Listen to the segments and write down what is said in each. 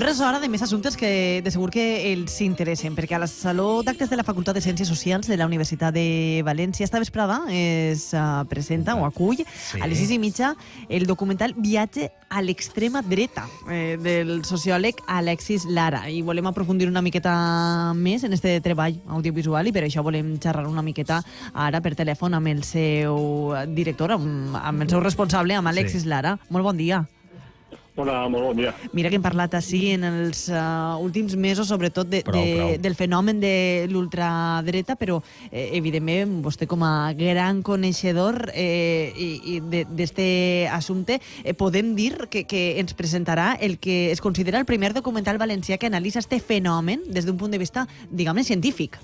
Però és hora de més assumptes que de segur que els interessen, perquè a la Saló d'Actes de la Facultat de Ciències Socials de la Universitat de València esta vesprada es presenta o acull a les 6:30 el documental Viatge a l'extrema dreta del sociòleg Alexis Lara. I volem aprofundir una miqueta més en este treball audiovisual i per això volem xerrar una miqueta ara per telèfon amb el seu director, amb el seu responsable, amb Alexis Lara. Molt bon dia. Hola, molt bon dia. Mira que hem parlat així en els últims mesos, sobretot del fenomen de l'ultradreta, però evidentment vostè com a gran coneixedor d'este assumpte podem dir que ens presentarà el que es considera el primer documental valencià que analitza este fenomen des d'un punt de vista, diguem-ne, científic.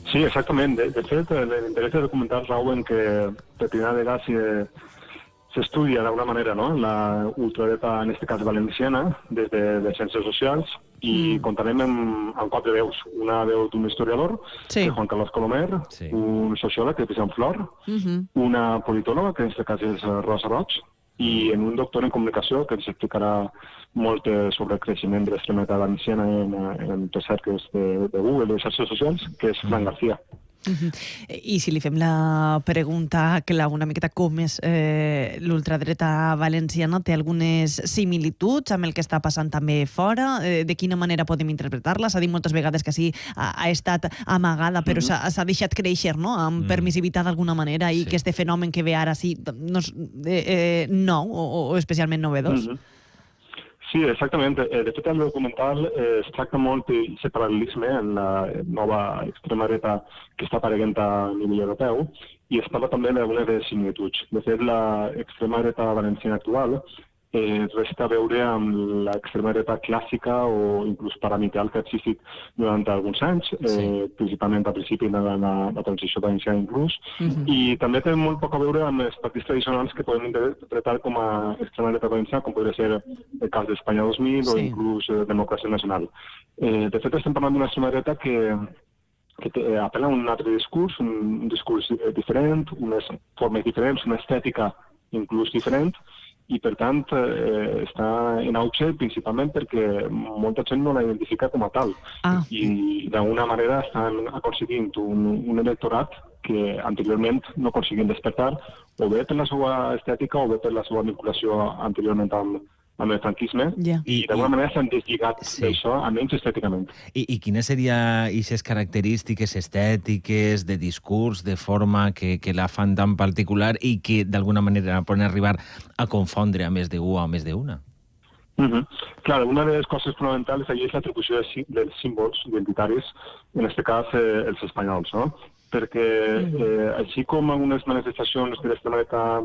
Sí, exactament. De fet, l'interès del documental rau en que per primera vegada s'estudia d'alguna manera, no?, la ultradreta, en aquest cas valenciana, des de les ciències socials, i contarem amb 4 veus. Una veu d'un historiador, Juan Carlos Colomer, un sociòleg, que és Vicent Flor, una politòloga, que en aquest cas és Rosa Roig, i un doctor en comunicació, que ens explicarà molt sobre el creixement de l'extrema dreta valenciana en recerques de Google, de xarxes socials, que és Fran García. I si li fem la pregunta clau una miqueta com és l'ultradreta valenciana, té algunes similituds amb el que està passant també fora? De quina manera podem interpretar-la? S'ha dit moltes vegades que sí, ha estat amagada, però s'ha deixat créixer, no?, amb permissivitat d'alguna manera, i que este fenomen que ve ara sí no és nou o especialment novedós. Sí, exactament. De fet, el documental es tracta molt d'aquest paral·lelisme en la nova extrema dreta que està apareguent a nivell europeu, i es parla també d'algunes de similituds. De fet, l'extrema dreta valenciana actual resta a veure amb l'extrema dreta clàssica o inclús paramilitar que ha existit durant alguns anys, principalment al principi de la transició valenciana inclús, i també té molt poc a veure amb els partits tradicionals que podem interpretar com a extrema dreta valenciana, com podria ser el cas d'Espanya 2000 o inclús Democràcia Nacional. De fet, estem parlant d'una extrema dreta que apel·la a un altre discurs, un discurs diferent, unes formes diferents, una estètica inclús diferent, i per tant està en auge principalment perquè molta gent no la identifica com a tal, i d'alguna manera estan aconseguint un electorat que anteriorment no aconseguien despertar, o bé per la seva estètica o bé per la seva vinculació anteriorment amb el franquisme, i d'alguna manera s'han deslligat d'això, almenys estèticament. I quines serien aquestes característiques estètiques, de discurs, de forma, que la fan tan particular i que d'alguna manera poden arribar a confondre a més d'un o més d'una? Clar, una de les coses fonamentals és l'atribució dels símbols identitaris, en aquest cas els espanyols, no? Perquè així com algunes manifestacions de l'extrema dreta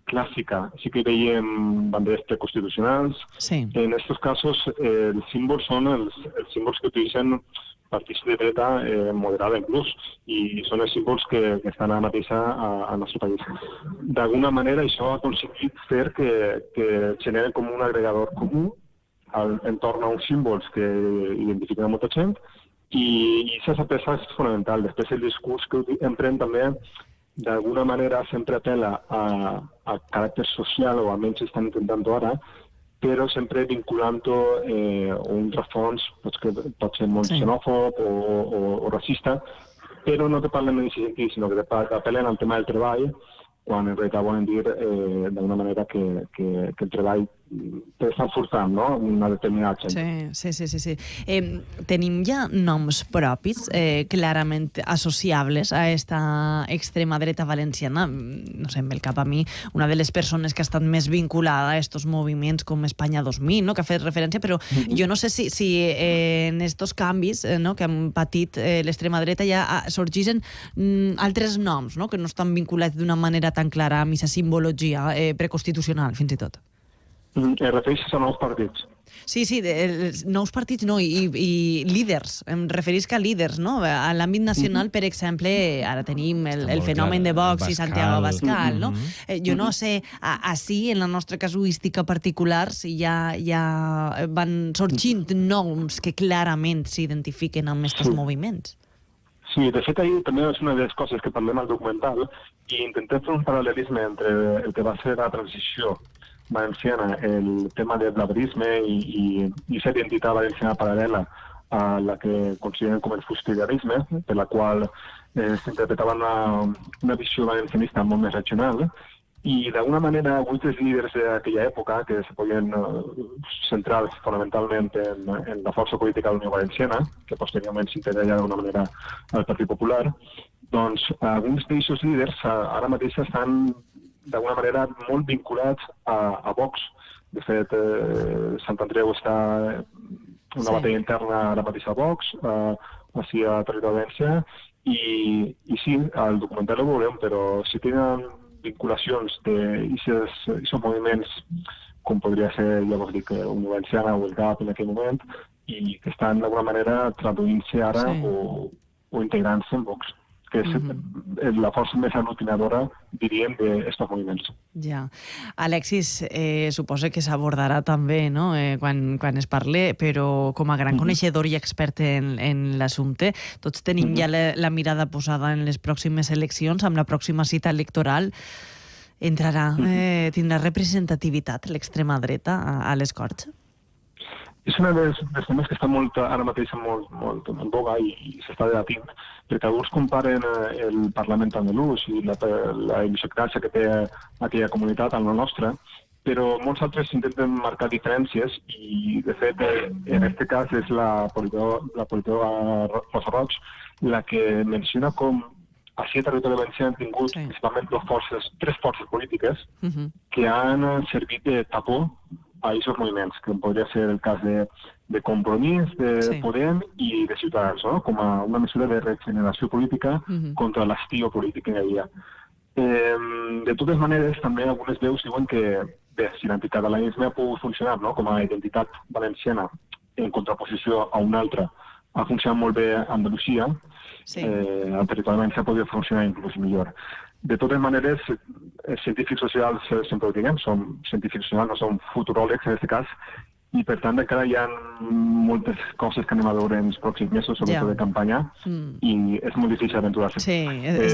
clàssica sí que veiem banderes preconstitucionals, en aquests casos els símbols són els símbols que utilitzen partits de dreta moderada inclús, i són els símbols que estan ara mateix al nostre país. D'alguna manera això ha aconseguit fer que generen com un agregador comú entorn a uns símbols que identifiquen a molta gent, i aquesta peça és fonamental. Després el discurs que empren també d'alguna manera sempre apel·la a caràcter social, o almenys estan intentant-ho ara, però sempre vinculant-ho a un rerefons que pot ser molt xenòfob o racista, però no te parlen en aquest sentit, sinó que apel·len al tema del treball, quan en realitat volen dir d'alguna manera que el treball està forçant, no?, una determinada gent. Sí. Tenim ja noms propis clarament associables a esta extrema dreta valenciana. No sé, em ve al cap a mi una de les persones que ha estat més vinculada a estos moviments com Espanya 2000, no?, que ha fet referència, però jo no sé si en estos canvis que han patit l'extrema dreta ja sorgeixen altres noms, no?, que no estan vinculats d'una manera tan clara amb aquesta simbologia preconstitucional, fins i tot. Es refereixes a nous partits? Sí, nous partits no, i líders, em referisc a líders, no? A l'àmbit nacional, per exemple, ara tenim el fenomen de Vox i Santiago Abascal, no? Jo no sé, així, en la nostra casuística particular, si ja van sorgint noms que clarament s'identifiquen amb aquests moviments. Sí, de fet, ahir també és una de les coses que parlem al documental, i intentem fer un paral·lelisme entre el que va ser la transició valenciana el tema del blaverisme i esa identitat valenciana paral·lela a la que consideren com el fustigarisme, per la qual s'interpretava una visió valencianista molt més regional, i d'alguna manera alguns dels líders d'aquella època, que se podien centrar fonamentalment en la força política de la Unió Valenciana, que posteriorment s'integra d'alguna manera al Partit Popular, doncs alguns d'aquests líders ara mateix estan d'alguna manera molt vinculats a Vox. De fet, Sant Andreu està una batalla interna ara mateix a Vox, així a Territori Valencià, i sí, al documental ho veurem, però si tenen vinculacions d'aquests moviments, com podria ser, ja vos dic, Unió Valenciana o el GAP en aquell moment, i que estan d'alguna manera traduint-se ara o integrant-se en Vox, que és la força més aglutinadora, diríem, d'aquests moviments. Ja. Alexis, suposa que s'abordarà també, no?, quan es parle, però com a gran coneixedor i expert en l'assumpte, tots tenim ja la mirada posada en les pròximes eleccions, amb la pròxima cita electoral. Tindrà representativitat l'extrema dreta a les Corts? És un dels temes que està ara mateix molt en boga i s'està debatint, perquè alguns comparen el Parlament andalús i la idiosincràsia que té aquella comunitat amb la nostra, però molts altres intenten marcar diferències i, de fet, en aquest cas és la politòloga Rosa Roig la que menciona com així a Territori Valencià han tingut principalment tres forces polítiques que han servit de tapó a aquests moviments, que podria ser el cas de Compromís, de Podem i de Ciutadans, no?, com a una mesura de regeneració política contra l'estiu polític que hi havia. De totes maneres, també algunes veus diuen que si l'anticatalanisme ha pogut funcionar, no?, com a identitat valenciana en contraposició a una altra, ha funcionat molt bé a Andalusia, el territori valencià podria funcionar inclús millor. De totes maneres, els científics socials sempre ho diguem, som científics socials, no som futuròlegs en aquest cas, i per tant encara hi ha moltes coses que anem a veure en els pròxims mesos, sobretot de campanya, i és molt difícil aventurar-se. Sí,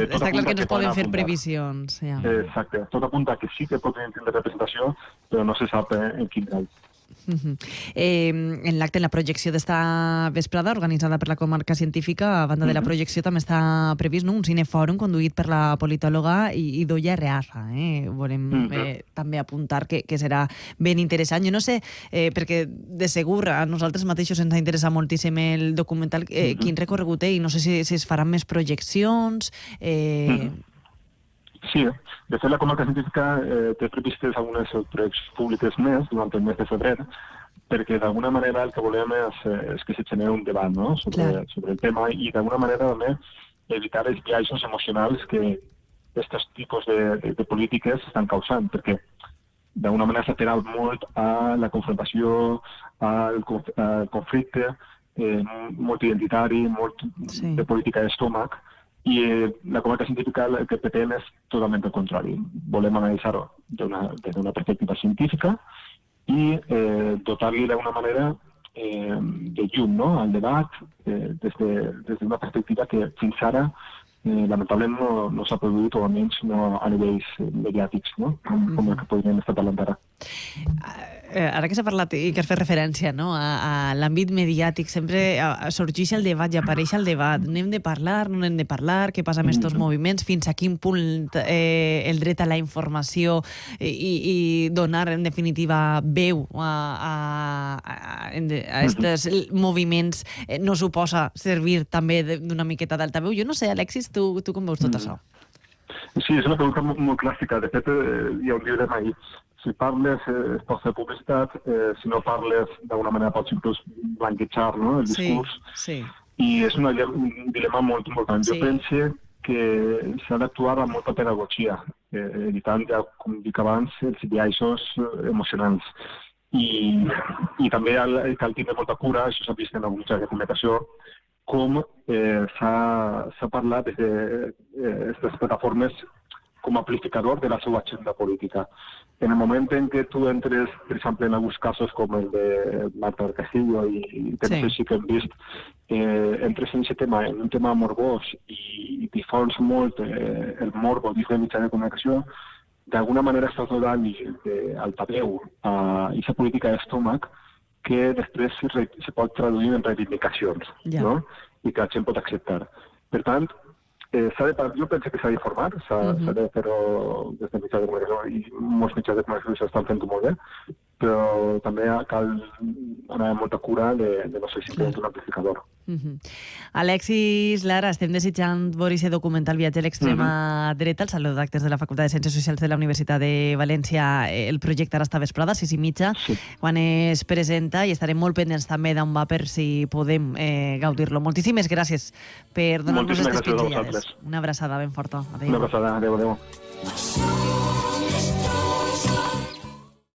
està clar que no es poden fer previsions. Exacte, tot apunta que sí que podrien tindre representació, però no se sap en quin grau. En l'acte, en la projecció d'esta vesprada, organitzada per la Comarca Científica, a banda de la projecció també està previst un cinefòrum conduït per la politòloga Idoia Rearra. Volem també apuntar que serà ben interessant. Jo no sé, perquè de segur a nosaltres mateixos ens ha interessat moltíssim el documental, quin recorregut té, i no sé si es faran més projeccions. Sí, de fet la Comarca Científica té previstes algunes projeccions públiques més durant el mes de febrer, perquè d'alguna manera el que volem és que se generi un debat, no?, sobre el tema, i d'alguna manera també evitar els biaixos emocionals que aquests tipus de polítiques estan causant, perquè d'alguna manera s'ha tirat molt a la confrontació, al conflicte, molt identitari, molt de política d'estómac, i la Comarca Científica el que pretén és totalment el contrari. Volem analitzar-ho des d'una perspectiva científica i dotar-li d'alguna manera de llum, no?, al debat des d'una perspectiva que fins ara lamentablement no s'ha produït, o almenys no a nivells mediàtics, no?, com el que podríem estar parlant ara. Ara que s'ha parlat i que has fet referència, no?, a l'àmbit mediàtic, sempre sorgeix el debat i apareix el debat. N'hem de parlar, no n'hem de parlar, què passa amb aquests moviments, fins a quin punt el dret a la informació i donar, en definitiva, veu a aquests moviments no suposa servir també d'una miqueta d'altaveu. Jo no sé, Alexis, tu com veus tot això? Sí, és una pregunta molt clàssica. De fet, hi ha un llibre mai. Si parles, es pot fer publicitat. Si no parles, d'alguna manera pots inclús blanquejar, no?, el discurs. I és un dilema molt important. Jo penso que s'ha d'actuar amb molta pedagogia, evitant, ja com dic abans, els biaixos emocionals. I també cal tindre molta cura, això s'ha vist en alguns mitjans de comunicació, com s'ha parlat d'aquestes plataformes com a amplificador de la seva agenda política. En el moment en què tu entres, per exemple, en alguns casos com el de Marta del Castillo i temes així que hem vist, entres en aquest tema, en un tema morbós, i difons molt el morbo dins del mitjà de comunicació, d'alguna manera estàs donant altaveu a aquesta política d'estómac que després se pot traduir en reivindicacions, no? I que la gent pot acceptar. Per tant, jo penso que s'ha d'informar, s'ha de fer-ho des de mitjans de comunicació, i molts mitjans de comunicació s'estan fent molt bé, però també cal anar amb molta cura de no ser simplement un amplificador. Alexis Lara, estem desitjant veure aquest documental Viatge a l'extrema dreta, el Saló d'Actes de la Facultat de Ciències Socials de la Universitat de València. El projecte ara està vesprada, 6:30, quan es presenta, i estarem molt pendents també d'on va per si podem gaudir-lo. Moltíssimes gràcies per donar-nos aquestes pinzellades. Una abraçada ben forta. Una abraçada, adéu.